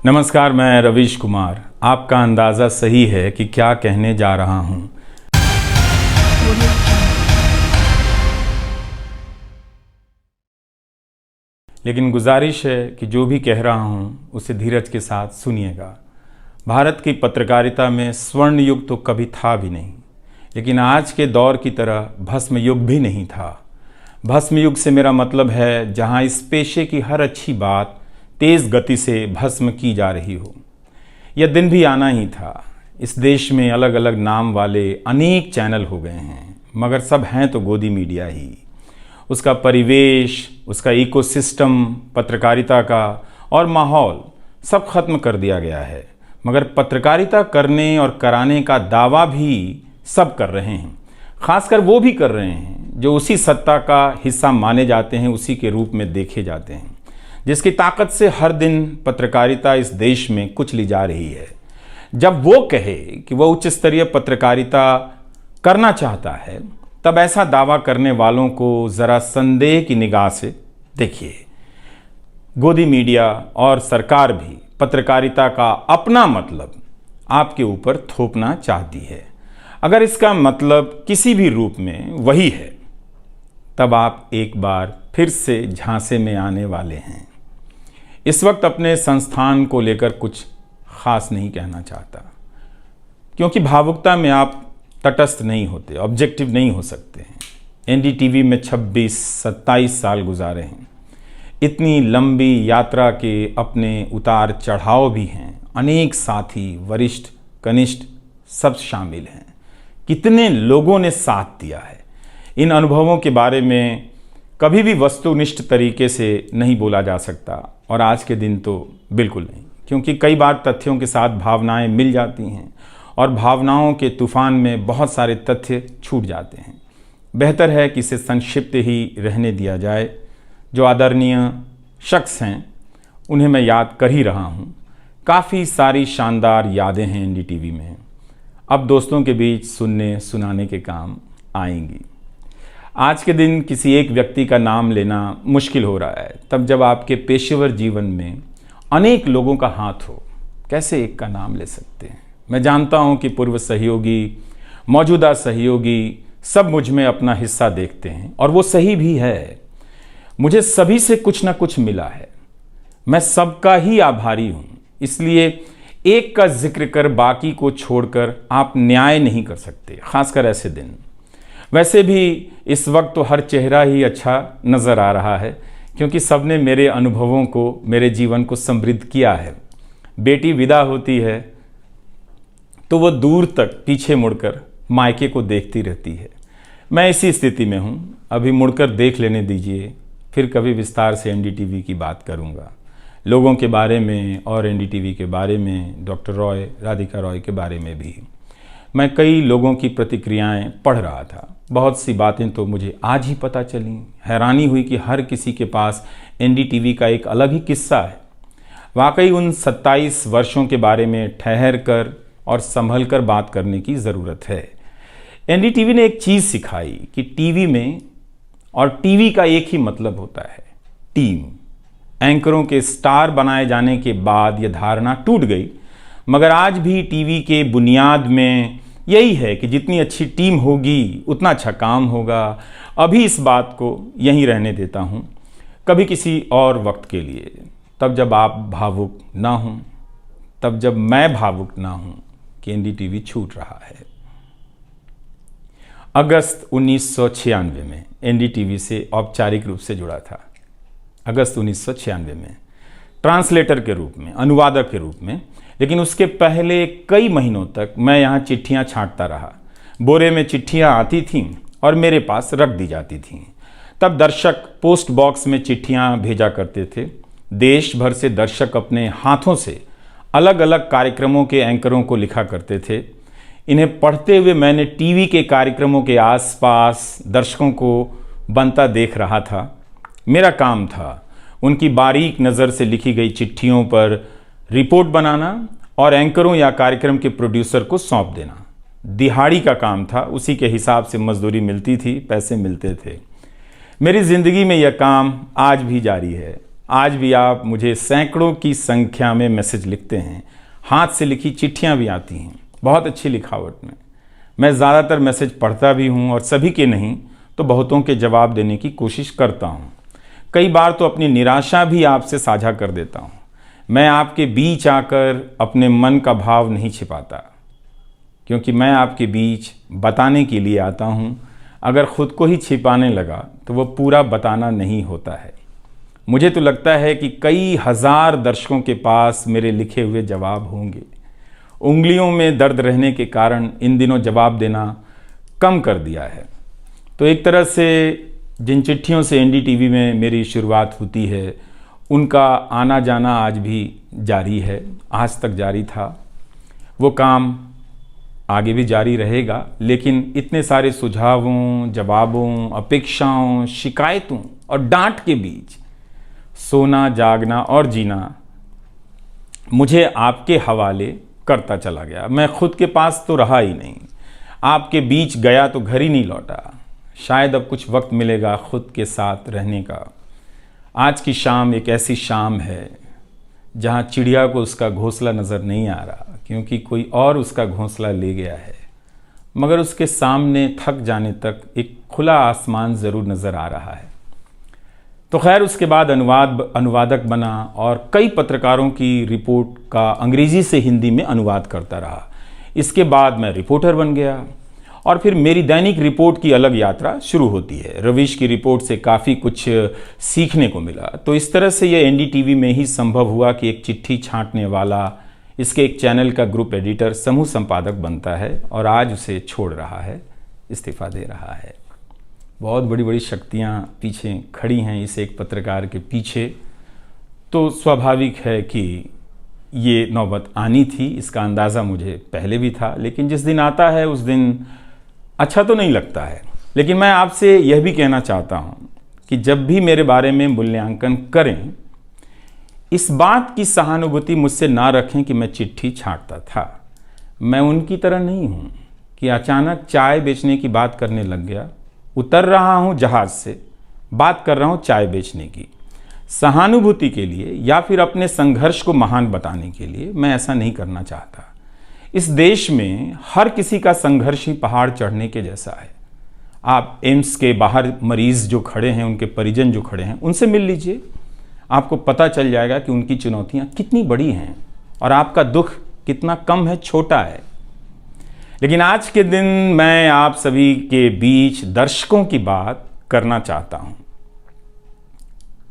नमस्कार, मैं रवीश कुमार। आपका अंदाज़ा सही है कि क्या कहने जा रहा हूं। लेकिन गुजारिश है कि जो भी कह रहा हूं उसे धीरज के साथ सुनिएगा। भारत की पत्रकारिता में स्वर्ण युग तो कभी था भी नहीं, लेकिन आज के दौर की तरह भस्म युग भी नहीं था। भस्म युग से मेरा मतलब है जहां इस पेशे की हर अच्छी बात तेज़ गति से भस्म की जा रही हो। यह दिन भी आना ही था। इस देश में अलग अलग नाम वाले अनेक चैनल हो गए हैं, मगर सब हैं तो गोदी मीडिया ही। उसका परिवेश, उसका इकोसिस्टम, पत्रकारिता का और माहौल सब खत्म कर दिया गया है। मगर पत्रकारिता करने और कराने का दावा भी सब कर रहे हैं। खासकर वो भी कर रहे हैं जो उसी सत्ता का हिस्सा माने जाते हैं, उसी के रूप में देखे जाते हैं, जिसकी ताकत से हर दिन पत्रकारिता इस देश में कुचली जा रही है। जब वो कहे कि वह उच्च स्तरीय पत्रकारिता करना चाहता है, तब ऐसा दावा करने वालों को ज़रा संदेह की निगाह से देखिए। गोदी मीडिया और सरकार भी पत्रकारिता का अपना मतलब आपके ऊपर थोपना चाहती है। अगर इसका मतलब किसी भी रूप में वही है, तब आप एक बार फिर से झांसे में आने वाले हैं। इस वक्त अपने संस्थान को लेकर कुछ खास नहीं कहना चाहता, क्योंकि भावुकता में आप तटस्थ नहीं होते, ऑब्जेक्टिव नहीं हो सकते हैं। एनडीटीवी में 26-27 साल गुजारे हैं। इतनी लंबी यात्रा के अपने उतार चढ़ाव भी हैं। अनेक साथी, वरिष्ठ, कनिष्ठ सब शामिल हैं। कितने लोगों ने साथ दिया है। इन अनुभवों के बारे में कभी भी वस्तुनिष्ठ तरीके से नहीं बोला जा सकता, और आज के दिन तो बिल्कुल नहीं, क्योंकि कई बार तथ्यों के साथ भावनाएं मिल जाती हैं और भावनाओं के तूफान में बहुत सारे तथ्य छूट जाते हैं। बेहतर है कि इसे संक्षिप्त ही रहने दिया जाए। जो आदरणीय शख्स हैं उन्हें मैं याद कर ही रहा हूँ। काफ़ी सारी शानदार यादें हैं एनडीटीवी में, अब दोस्तों के बीच सुनने सुनाने के काम आएंगी। आज के दिन किसी एक व्यक्ति का नाम लेना मुश्किल हो रहा है, तब जब आपके पेशेवर जीवन में अनेक लोगों का हाथ हो, कैसे एक का नाम ले सकते हैं। मैं जानता हूं कि पूर्व सहयोगी, मौजूदा सहयोगी सब मुझ में अपना हिस्सा देखते हैं, और वो सही भी है। मुझे सभी से कुछ ना कुछ मिला है। मैं सबका ही आभारी हूं। इसलिए एक का जिक्र कर बाकी को छोड़कर आप न्याय नहीं कर सकते, खासकर ऐसे दिन। वैसे भी इस वक्त तो हर चेहरा ही अच्छा नज़र आ रहा है, क्योंकि सबने मेरे अनुभवों को, मेरे जीवन को समृद्ध किया है। बेटी विदा होती है तो वो दूर तक पीछे मुड़कर मायके को देखती रहती है। मैं इसी स्थिति में हूँ। अभी मुड़कर देख लेने दीजिए, फिर कभी विस्तार से एनडीटीवी की बात करूँगा, लोगों के बारे में और एनडीटीवी के बारे में, डॉक्टर रॉय, राधिका रॉय के बारे में भी। मैं कई लोगों की प्रतिक्रियाएं पढ़ रहा था। बहुत सी बातें तो मुझे आज ही पता चली। हैरानी हुई कि हर किसी के पास एनडीटीवी का एक अलग ही किस्सा है। वाकई उन 27 वर्षों के बारे में ठहर कर और संभल कर बात करने की ज़रूरत है। एनडीटीवी ने एक चीज़ सिखाई कि टीवी में और टीवी का एक ही मतलब होता है, टीम। एंकरों के स्टार बनाए जाने के बाद यह धारणा टूट गई, मगर आज भी टीवी के बुनियाद में यही है कि जितनी अच्छी टीम होगी उतना अच्छा काम होगा। अभी इस बात को यहीं रहने देता हूँ, कभी किसी और वक्त के लिए, तब जब आप भावुक ना हों, तब जब मैं भावुक ना हूँ कि एनडीटीवी छूट रहा है। अगस्त 1996 में एनडीटीवी से औपचारिक रूप से जुड़ा था। अगस्त 1996 में ट्रांसलेटर के रूप में, अनुवादक के रूप में। लेकिन उसके पहले कई महीनों तक मैं यहाँ चिट्ठियाँ छांटता रहा। बोरे में चिट्ठियाँ आती थीं और मेरे पास रख दी जाती थीं। तब दर्शक पोस्ट बॉक्स में चिट्ठियाँ भेजा करते थे। देश भर से दर्शक अपने हाथों से अलग अलग कार्यक्रमों के एंकरों को लिखा करते थे। इन्हें पढ़ते हुए मैंने टीवी के कार्यक्रमों के आसपास दर्शकों को बनता देख रहा था। मेरा काम था उनकी बारीक नज़र से लिखी गई चिट्ठियों पर रिपोर्ट बनाना और एंकरों या कार्यक्रम के प्रोड्यूसर को सौंप देना। दिहाड़ी का काम था, उसी के हिसाब से मजदूरी मिलती थी, पैसे मिलते थे। मेरी ज़िंदगी में यह काम आज भी जारी है। आज भी आप मुझे सैकड़ों की संख्या में मैसेज लिखते हैं, हाथ से लिखी चिट्ठियां भी आती हैं, बहुत अच्छी लिखावट में। मैं ज़्यादातर मैसेज पढ़ता भी हूं और सभी के नहीं तो बहुतों के जवाब देने की कोशिश करता हूं। कई बार तो अपनी निराशा भी आपसे साझा कर देता हूं। मैं आपके बीच आकर अपने मन का भाव नहीं छिपाता, क्योंकि मैं आपके बीच बताने के लिए आता हूं। अगर खुद को ही छिपाने लगा तो वो पूरा बताना नहीं होता है। मुझे तो लगता है कि कई हजार दर्शकों के पास मेरे लिखे हुए जवाब होंगे। उंगलियों में दर्द रहने के कारण इन दिनों जवाब देना कम कर दिया है। तो एक तरह से जिन चिट्ठियों से एनडीटीवी में मेरी शुरुआत होती है, उनका आना जाना आज भी जारी है, आज तक जारी था। वो काम आगे भी जारी रहेगा, लेकिन इतने सारे सुझावों, जवाबों, अपेक्षाओं, शिकायतों और डांट के बीच सोना, जागना और जीना मुझे आपके हवाले करता चला गया। मैं खुद के पास तो रहा ही नहीं, आपके बीच गया तो घर ही नहीं लौटा। शायद अब कुछ वक्त मिलेगा खुद के साथ रहने का। आज की शाम एक ऐसी शाम है जहां चिड़िया को उसका घोंसला नज़र नहीं आ रहा, क्योंकि कोई और उसका घोंसला ले गया है। मगर उसके सामने थक जाने तक एक खुला आसमान ज़रूर नज़र आ रहा है। तो खैर, उसके बाद अनुवादक बना और कई पत्रकारों की रिपोर्ट का अंग्रेज़ी से हिंदी में अनुवाद करता रहा। इसके बाद मैं रिपोर्टर बन गया और फिर मेरी दैनिक रिपोर्ट की अलग यात्रा शुरू होती है। रवीश की रिपोर्ट से काफ़ी कुछ सीखने को मिला। तो इस तरह से ये एनडीटीवी में ही संभव हुआ कि एक चिट्ठी छांटने वाला इसके एक चैनल का ग्रुप एडिटर समूह संपादक बनता है और आज उसे छोड़ रहा है, इस्तीफा दे रहा है। बहुत बड़ी बड़ी शक्तियां पीछे खड़ी हैं इस एक पत्रकार के पीछे। तो स्वाभाविक है कि ये नौबत आनी थी, इसका अंदाज़ा मुझे पहले भी था। लेकिन जिस दिन आता है उस दिन अच्छा तो नहीं लगता है। लेकिन मैं आपसे यह भी कहना चाहता हूँ कि जब भी मेरे बारे में मूल्यांकन करें, इस बात की सहानुभूति मुझसे ना रखें कि मैं चिट्ठी छांटता था। मैं उनकी तरह नहीं हूँ कि अचानक चाय बेचने की बात करने लग गया। उतर रहा हूँ जहाज़ से, बात कर रहा हूँ चाय बेचने की। सहानुभूति के लिए या फिर अपने संघर्ष को महान बताने के लिए मैं ऐसा नहीं करना चाहता। इस देश में हर किसी का संघर्ष ही पहाड़ चढ़ने के जैसा है। आप एम्स के बाहर मरीज जो खड़े हैं, उनके परिजन जो खड़े हैं, उनसे मिल लीजिए। आपको पता चल जाएगा कि उनकी चुनौतियां कितनी बड़ी हैं और आपका दुख कितना कम है, छोटा है। लेकिन आज के दिन मैं आप सभी के बीच दर्शकों की बात करना चाहता हूं।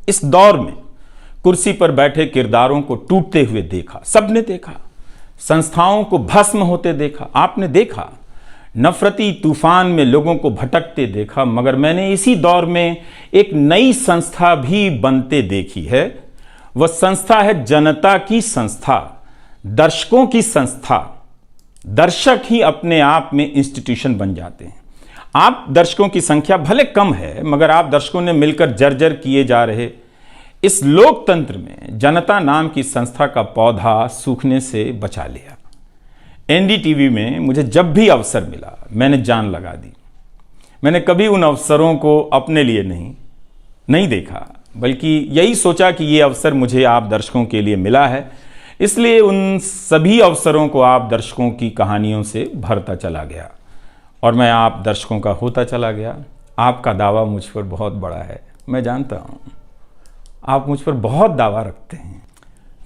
इस दौर में कुर्सी पर बैठे किरदारों को टूटते हुए देखा, सबने देखा। संस्थाओं को भस्म होते देखा, आपने देखा। नफरती तूफान में लोगों को भटकते देखा। मगर मैंने इसी दौर में एक नई संस्था भी बनते देखी है। वह संस्था है जनता की संस्था, दर्शकों की संस्था। दर्शक ही अपने आप में इंस्टीट्यूशन बन जाते हैं। आप दर्शकों की संख्या भले कम है, मगर आप दर्शकों ने मिलकर जर्जर किए जा रहे इस लोकतंत्र में जनता नाम की संस्था का पौधा सूखने से बचा लिया। एनडीटीवी में मुझे जब भी अवसर मिला मैंने जान लगा दी। मैंने कभी उन अवसरों को अपने लिए नहीं देखा, बल्कि यही सोचा कि ये अवसर मुझे आप दर्शकों के लिए मिला है, इसलिए उन सभी अवसरों को आप दर्शकों की कहानियों से भरता चला गया और मैं आप दर्शकों का होता चला गया। आपका दावा मुझ पर बहुत बड़ा है, मैं जानता हूँ। आप मुझ पर बहुत दावा रखते हैं।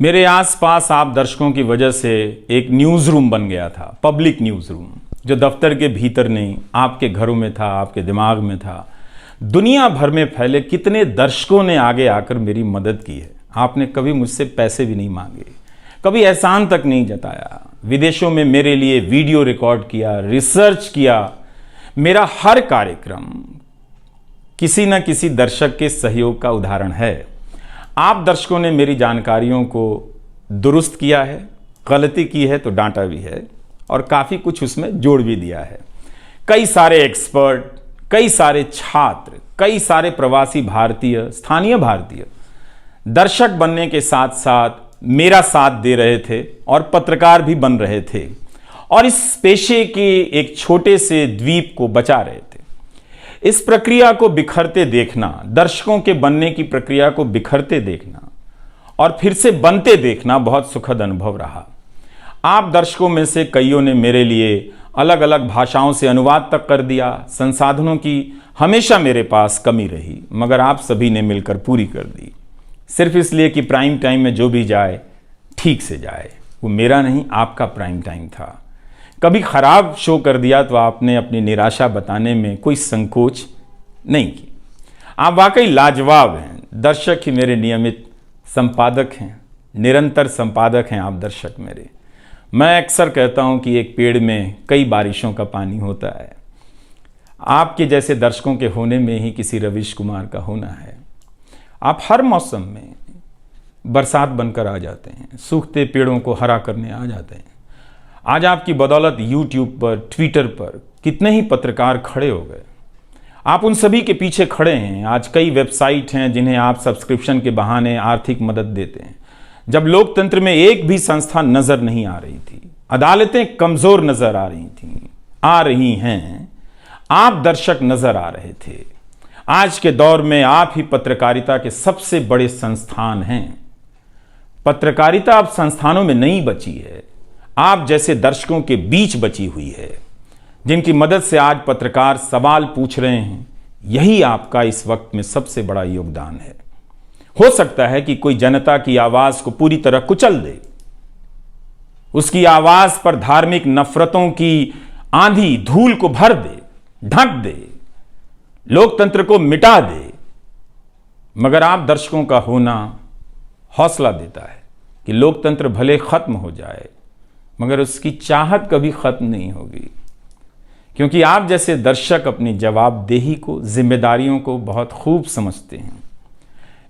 मेरे आसपास आप दर्शकों की वजह से एक न्यूज़ रूम बन गया था, पब्लिक न्यूज़ रूम, जो दफ्तर के भीतर नहीं, आपके घरों में था, आपके दिमाग में था। दुनिया भर में फैले कितने दर्शकों ने आगे आकर मेरी मदद की है। आपने कभी मुझसे पैसे भी नहीं मांगे, कभी एहसान तक नहीं जताया। विदेशों में मेरे लिए वीडियो रिकॉर्ड किया, रिसर्च किया। मेरा हर कार्यक्रम किसी न किसी दर्शक के सहयोग का उदाहरण है। आप दर्शकों ने मेरी जानकारियों को दुरुस्त किया है, गलती की है तो डांटा भी है और काफ़ी कुछ उसमें जोड़ भी दिया है। कई सारे एक्सपर्ट, कई सारे छात्र, कई सारे प्रवासी भारतीय, स्थानीय भारतीय दर्शक बनने के साथ साथ मेरा साथ दे रहे थे और पत्रकार भी बन रहे थे और इस पेशे के एक छोटे से द्वीप को बचा रहे थे। इस प्रक्रिया को बिखरते देखना, दर्शकों के बनने की प्रक्रिया को बिखरते देखना और फिर से बनते देखना बहुत सुखद अनुभव रहा। आप दर्शकों में से कईयों ने मेरे लिए अलग अलग भाषाओं से अनुवाद तक कर दिया। संसाधनों की हमेशा मेरे पास कमी रही, मगर आप सभी ने मिलकर पूरी कर दी, सिर्फ इसलिए कि प्राइम टाइम में जो भी जाए ठीक से जाए। वो मेरा नहीं, आपका प्राइम टाइम था। कभी खराब शो कर दिया तो आपने अपनी निराशा बताने में कोई संकोच नहीं की। आप वाकई लाजवाब हैं। दर्शक ही मेरे नियमित संपादक हैं, निरंतर संपादक हैं आप दर्शक मेरे। मैं अक्सर कहता हूं कि एक पेड़ में कई बारिशों का पानी होता है। आपके जैसे दर्शकों के होने में ही किसी रवीश कुमार का होना है। आप हर मौसम में बरसात बनकर आ जाते हैं, सूखते पेड़ों को हरा करने आ जाते हैं। आज आपकी बदौलत यूट्यूब पर, ट्विटर पर कितने ही पत्रकार खड़े हो गए। आप उन सभी के पीछे खड़े हैं। आज कई वेबसाइट हैं जिन्हें आप सब्सक्रिप्शन के बहाने आर्थिक मदद देते हैं। जब लोकतंत्र में एक भी संस्था नजर नहीं आ रही थी, अदालतें कमजोर नजर आ रही थीं, आ रही हैं, आप दर्शक नजर आ रहे थे। आज के दौर में आप ही पत्रकारिता के सबसे बड़े संस्थान हैं। पत्रकारिता अब संस्थानों में नहीं बची है, आप जैसे दर्शकों के बीच बची हुई है, जिनकी मदद से आज पत्रकार सवाल पूछ रहे हैं। यही आपका इस वक्त में सबसे बड़ा योगदान है। हो सकता है कि कोई जनता की आवाज को पूरी तरह कुचल दे, उसकी आवाज पर धार्मिक नफरतों की आंधी धूल को भर दे, ढक दे, लोकतंत्र को मिटा दे, मगर आप दर्शकों का होना हौसला देता है कि लोकतंत्र भले खत्म हो जाए, मगर उसकी चाहत कभी खत्म नहीं होगी, क्योंकि आप जैसे दर्शक अपनी जवाबदेही को, जिम्मेदारियों को बहुत खूब समझते हैं।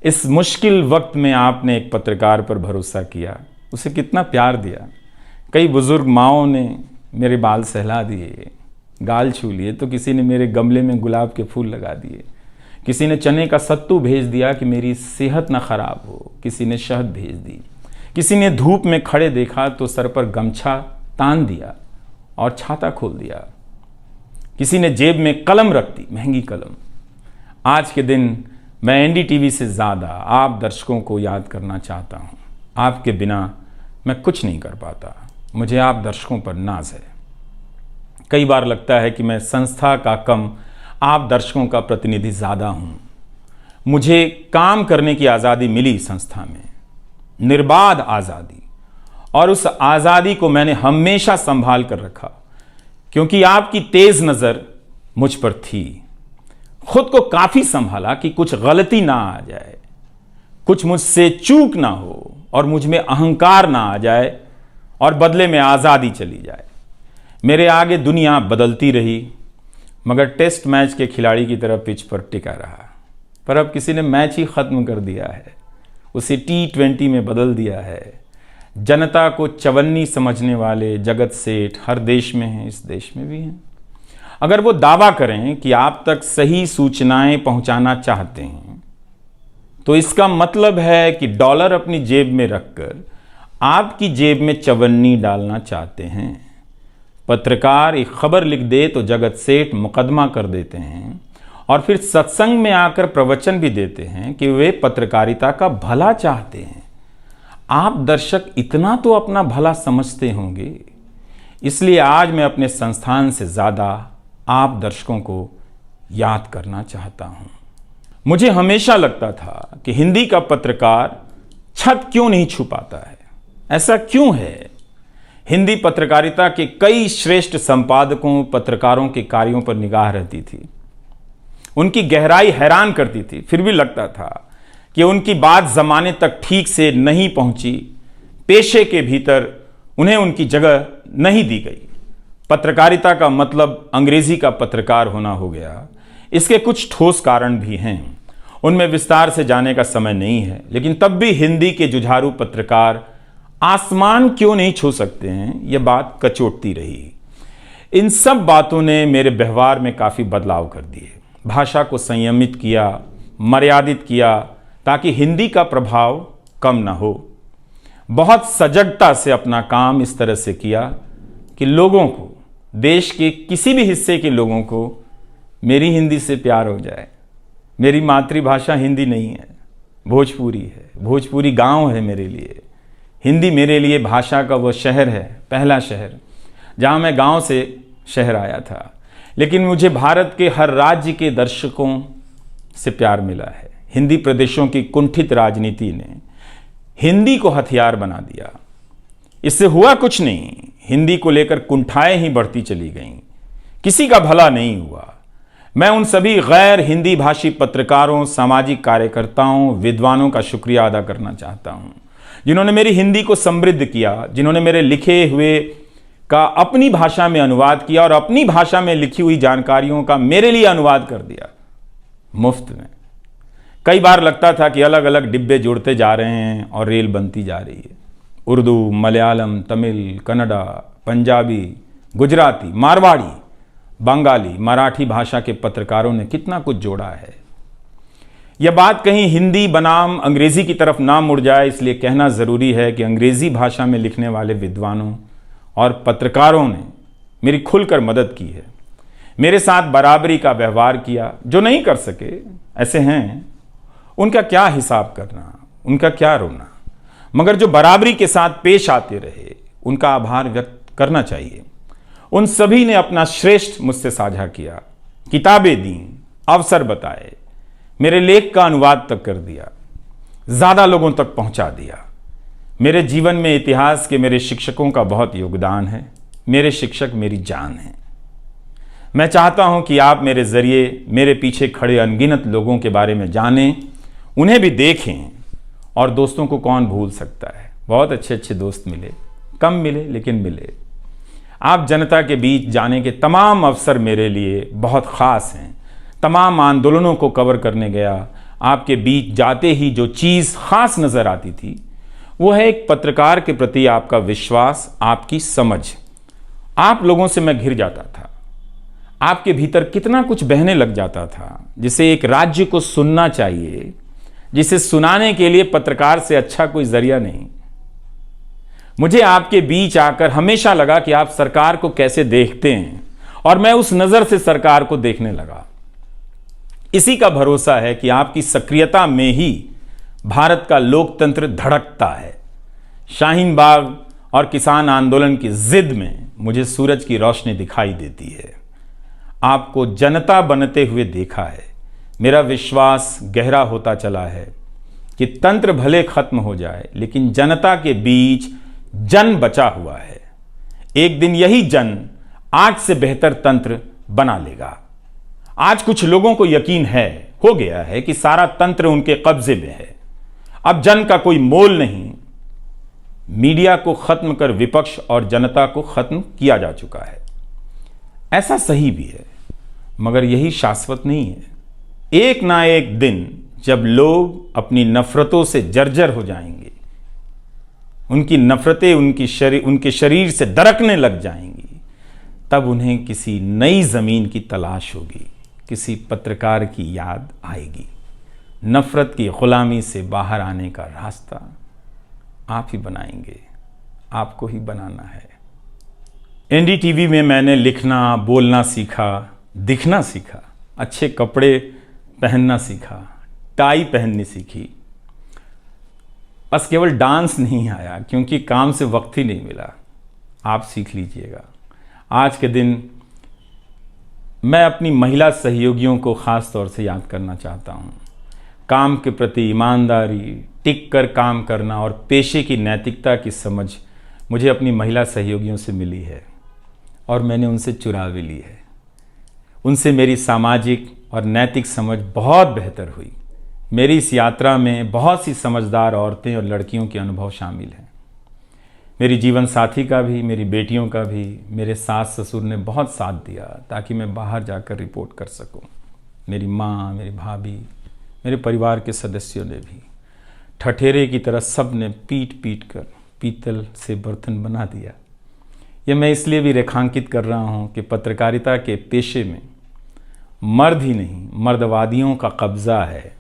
इस मुश्किल वक्त में आपने एक पत्रकार पर भरोसा किया, उसे कितना प्यार दिया। कई बुजुर्ग माओं ने मेरे बाल सहला दिए, गाल छू लिए, तो किसी ने मेरे गमले में गुलाब के फूल लगा दिए, किसी ने चने का सत्तू भेज दिया कि मेरी सेहत ना खराब हो, किसी ने शहद भेज दी, किसी ने धूप में खड़े देखा तो सर पर गमछा तान दिया और छाता खोल दिया, किसी ने जेब में कलम रख दी, महंगी कलम। आज के दिन मैं एनडीटीवी से ज़्यादा आप दर्शकों को याद करना चाहता हूँ। आपके बिना मैं कुछ नहीं कर पाता। मुझे आप दर्शकों पर नाज है। कई बार लगता है कि मैं संस्था का कम, आप दर्शकों का प्रतिनिधि ज़्यादा हूँ। मुझे काम करने की आज़ादी मिली संस्था में, निर्बाध आज़ादी, और उस आज़ादी को मैंने हमेशा संभाल कर रखा, क्योंकि आपकी तेज़ नज़र मुझ पर थी। खुद को काफ़ी संभाला कि कुछ गलती ना आ जाए, कुछ मुझसे चूक ना हो और मुझ में अहंकार ना आ जाए और बदले में आज़ादी चली जाए। मेरे आगे दुनिया बदलती रही, मगर टेस्ट मैच के खिलाड़ी की तरह पिच पर टिका रहा। पर अब किसी ने मैच ही ख़त्म कर दिया है, उसे T20 में बदल दिया है। जनता को चवन्नी समझने वाले जगत सेठ हर देश में हैं, इस देश में भी हैं। अगर वो दावा करें कि आप तक सही सूचनाएं पहुंचाना चाहते हैं, तो इसका मतलब है कि डॉलर अपनी जेब में रखकर आपकी जेब में चवन्नी डालना चाहते हैं। पत्रकार एक खबर लिख दे तो जगत सेठ मुकदमा कर देते हैं और फिर सत्संग में आकर प्रवचन भी देते हैं कि वे पत्रकारिता का भला चाहते हैं। आप दर्शक इतना तो अपना भला समझते होंगे। इसलिए आज मैं अपने संस्थान से ज़्यादा आप दर्शकों को याद करना चाहता हूं। मुझे हमेशा लगता था कि हिंदी का पत्रकार छत क्यों नहीं छुपाता है। ऐसा क्यों है? हिंदी पत्रकारिता के कई श्रेष्ठ संपादकों, पत्रकारों के कार्यों पर निगाह रहती थी। उनकी गहराई हैरान करती थी। फिर भी लगता था कि उनकी बात जमाने तक ठीक से नहीं पहुंची, पेशे के भीतर उन्हें उनकी जगह नहीं दी गई। पत्रकारिता का मतलब अंग्रेजी का पत्रकार होना हो गया। इसके कुछ ठोस कारण भी हैं, उनमें विस्तार से जाने का समय नहीं है, लेकिन तब भी हिंदी के जुझारू पत्रकार आसमान क्यों नहीं छू सकते हैं, यह बात कचोटती रही। इन सब बातों ने मेरे व्यवहार में काफ़ी बदलाव कर दिए। भाषा को संयमित किया, मर्यादित किया, ताकि हिंदी का प्रभाव कम ना हो। बहुत सजगता से अपना काम इस तरह से किया कि लोगों को, देश के किसी भी हिस्से के लोगों को मेरी हिंदी से प्यार हो जाए। मेरी मातृभाषा हिंदी नहीं है, भोजपुरी है। भोजपुरी गांव है मेरे लिए। हिंदी मेरे लिए भाषा का वो शहर है, पहला शहर जहां मैं गांव से शहर आया था। लेकिन मुझे भारत के हर राज्य के दर्शकों से प्यार मिला है। हिंदी प्रदेशों की कुंठित राजनीति ने हिंदी को हथियार बना दिया। इससे हुआ कुछ नहीं, हिंदी को लेकर कुंठाएं ही बढ़ती चली गईं, किसी का भला नहीं हुआ। मैं उन सभी गैर हिंदी भाषी पत्रकारों, सामाजिक कार्यकर्ताओं, विद्वानों का शुक्रिया अदा करना चाहता हूं, जिन्होंने मेरी हिंदी को समृद्ध किया, जिन्होंने मेरे लिखे हुए का अपनी भाषा में अनुवाद किया और अपनी भाषा में लिखी हुई जानकारियों का मेरे लिए अनुवाद कर दिया मुफ्त में। कई बार लगता था कि अलग अलग डिब्बे जुड़ते जा रहे हैं और रेल बनती जा रही है। उर्दू, मलयालम, तमिल, कन्नड़ा, पंजाबी, गुजराती, मारवाड़ी, बंगाली, मराठी भाषा के पत्रकारों ने कितना कुछ जोड़ा है। यह बात कहीं हिंदी बनाम अंग्रेजी की तरफ ना मुड़ जाए, इसलिए कहना ज़रूरी है कि अंग्रेजी भाषा में लिखने वाले विद्वानों और पत्रकारों ने मेरी खुलकर मदद की है, मेरे साथ बराबरी का व्यवहार किया। जो नहीं कर सके, ऐसे हैं, उनका क्या हिसाब करना, उनका क्या रोना, मगर जो बराबरी के साथ पेश आते रहे, उनका आभार व्यक्त करना चाहिए। उन सभी ने अपना श्रेष्ठ मुझसे साझा किया, किताबें दी, अवसर बताए, मेरे लेख का अनुवाद तक कर दिया, ज़्यादा लोगों तक पहुंचा दिया। मेरे जीवन में इतिहास के मेरे शिक्षकों का बहुत योगदान है। मेरे शिक्षक मेरी जान हैं। मैं चाहता हूं कि आप मेरे ज़रिए मेरे पीछे खड़े अनगिनत लोगों के बारे में जानें, उन्हें भी देखें। और दोस्तों को कौन भूल सकता है, बहुत अच्छे अच्छे दोस्त मिले, कम मिले लेकिन मिले। आप जनता के बीच जाने के तमाम अवसर मेरे लिए बहुत ख़ास हैं। तमाम आंदोलनों को कवर करने गया, आपके बीच जाते ही जो चीज़ ख़ास नज़र आती थी वो है एक पत्रकार के प्रति आपका विश्वास, आपकी समझ। आप लोगों से मैं घिर जाता था। आपके भीतर कितना कुछ बहने लग जाता था, जिसे एक राज्य को सुनना चाहिए, जिसे सुनाने के लिए पत्रकार से अच्छा कोई जरिया नहीं। मुझे आपके बीच आकर हमेशा लगा कि आप सरकार को कैसे देखते हैं, और मैं उस नज़र से सरकार को देखने लगा। इसी का भरोसा है कि आपकी सक्रियता में ही भारत का लोकतंत्र धड़कता है। शाहीन बाग और किसान आंदोलन की जिद में मुझे सूरज की रोशनी दिखाई देती है। आपको जनता बनते हुए देखा है। मेरा विश्वास गहरा होता चला है कि तंत्र भले खत्म हो जाए, लेकिन जनता के बीच जन बचा हुआ है। एक दिन यही जन आज से बेहतर तंत्र बना लेगा। आज कुछ लोगों को यकीन हो गया है कि सारा तंत्र उनके कब्जे में है। अब जन का कोई मोल नहीं। मीडिया को खत्म कर विपक्ष और जनता को खत्म किया जा चुका है। ऐसा सही भी है, मगर यही शाश्वत नहीं है। एक ना एक दिन जब लोग अपनी नफरतों से जर्जर हो जाएंगे, उनकी नफरतें उनके शरीर से दरकने लग जाएंगी, तब उन्हें किसी नई जमीन की तलाश होगी, किसी पत्रकार की याद आएगी। नफरत की गुलामी से बाहर आने का रास्ता आप ही बनाएंगे, आपको ही बनाना है। एनडीटीवी में मैंने लिखना, बोलना सीखा, दिखना सीखा, अच्छे कपड़े पहनना सीखा, टाई पहननी सीखी। बस केवल डांस नहीं आया, क्योंकि काम से वक्त ही नहीं मिला। आप सीख लीजिएगा। आज के दिन मैं अपनी महिला सहयोगियों को ख़ास तौर से याद करना चाहता हूँ। काम के प्रति ईमानदारी, टिक कर काम करना और पेशे की नैतिकता की समझ मुझे अपनी महिला सहयोगियों से मिली है, और मैंने उनसे चुरा भी ली है। उनसे मेरी सामाजिक और नैतिक समझ बहुत बेहतर हुई। मेरी इस यात्रा में बहुत सी समझदार औरतें और लड़कियों के अनुभव शामिल हैं। मेरी जीवन साथी का भी, मेरी बेटियों का भी, मेरे सास ससुर ने बहुत साथ दिया ताकि मैं बाहर जाकर रिपोर्ट कर सकूं। मेरी माँ, मेरी भाभी, मेरे परिवार के सदस्यों ने भी ठठेरे की तरह सब ने पीट पीट कर पीतल से बर्तन बना दिया। यह मैं इसलिए भी रेखांकित कर रहा हूँ कि पत्रकारिता के पेशे में मर्द ही नहीं, मर्दवादियों का कब्जा है।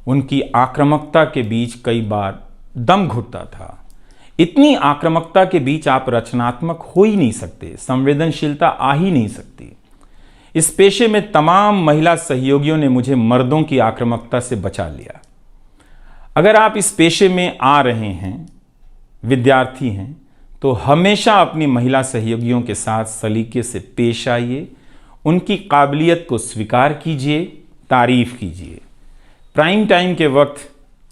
उनकी आक्रामकता के बीच कई बार दम घुटता था। इतनी आक्रामकता के बीच आप रचनात्मक हो ही नहीं सकते, संवेदनशीलता आ ही नहीं सकती। इस पेशे में तमाम महिला सहयोगियों ने मुझे मर्दों की आक्रामकता से बचा लिया। अगर आप इस पेशे में आ रहे हैं, विद्यार्थी हैं, तो हमेशा अपनी महिला सहयोगियों के साथ सलीके से पेश आइए, उनकी काबिलियत को स्वीकार कीजिए, तारीफ कीजिए। प्राइम टाइम के वक्त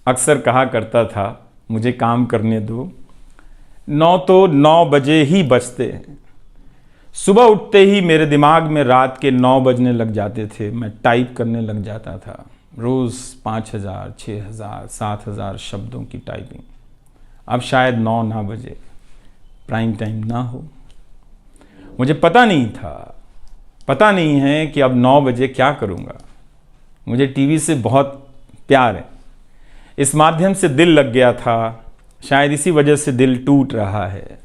अक्सर कहा करता था, मुझे काम करने दो, 9 बजे ही बजते हैं। सुबह उठते ही मेरे दिमाग में रात के 9 बजने लग जाते थे। मैं टाइप करने लग जाता था, रोज़ 5000, 6000, 7000 शब्दों की टाइपिंग। अब शायद 9 ना बजे, प्राइम टाइम ना हो। मुझे पता नहीं है कि अब 9 बजे क्या करूँगा। मुझे टीवी से बहुत प्यार है, इस माध्यम से दिल लग गया था, शायद इसी वजह से दिल टूट रहा है।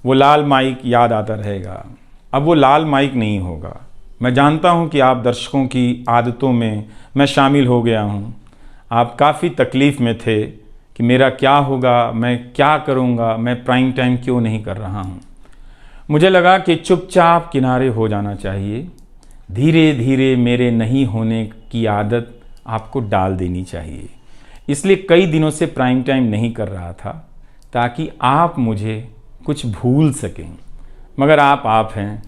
वो लाल माइक याद आता रहेगा, अब वो लाल माइक नहीं होगा। मैं जानता हूँ कि आप दर्शकों की आदतों में मैं शामिल हो गया हूँ। आप काफ़ी तकलीफ़ में थे कि मेरा क्या होगा, मैं क्या करूँगा, मैं प्राइम टाइम क्यों नहीं कर रहा हूँ। मुझे लगा कि चुपचाप किनारे हो जाना चाहिए। धीरे धीरे मेरे नहीं होने की आदत आपको डाल देनी चाहिए। इसलिए कई दिनों से प्राइम टाइम नहीं कर रहा था, ताकि आप मुझे कुछ भूल सकें। मगर आप हैं,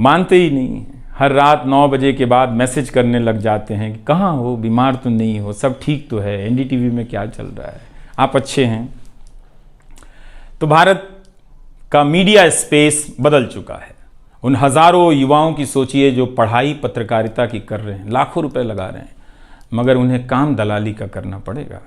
मानते ही नहीं हैं। हर रात 9 बजे के बाद मैसेज करने लग जाते हैं कि कहाँ हो, बीमार तो नहीं हो, सब ठीक तो है, एनडीटीवी में क्या चल रहा है, आप अच्छे हैं। तो भारत का मीडिया स्पेस बदल चुका है। उन हज़ारों युवाओं की सोचिए जो पढ़ाई पत्रकारिता की कर रहे हैं, लाखों रुपए लगा रहे हैं, मगर उन्हें काम दलाली का करना पड़ेगा।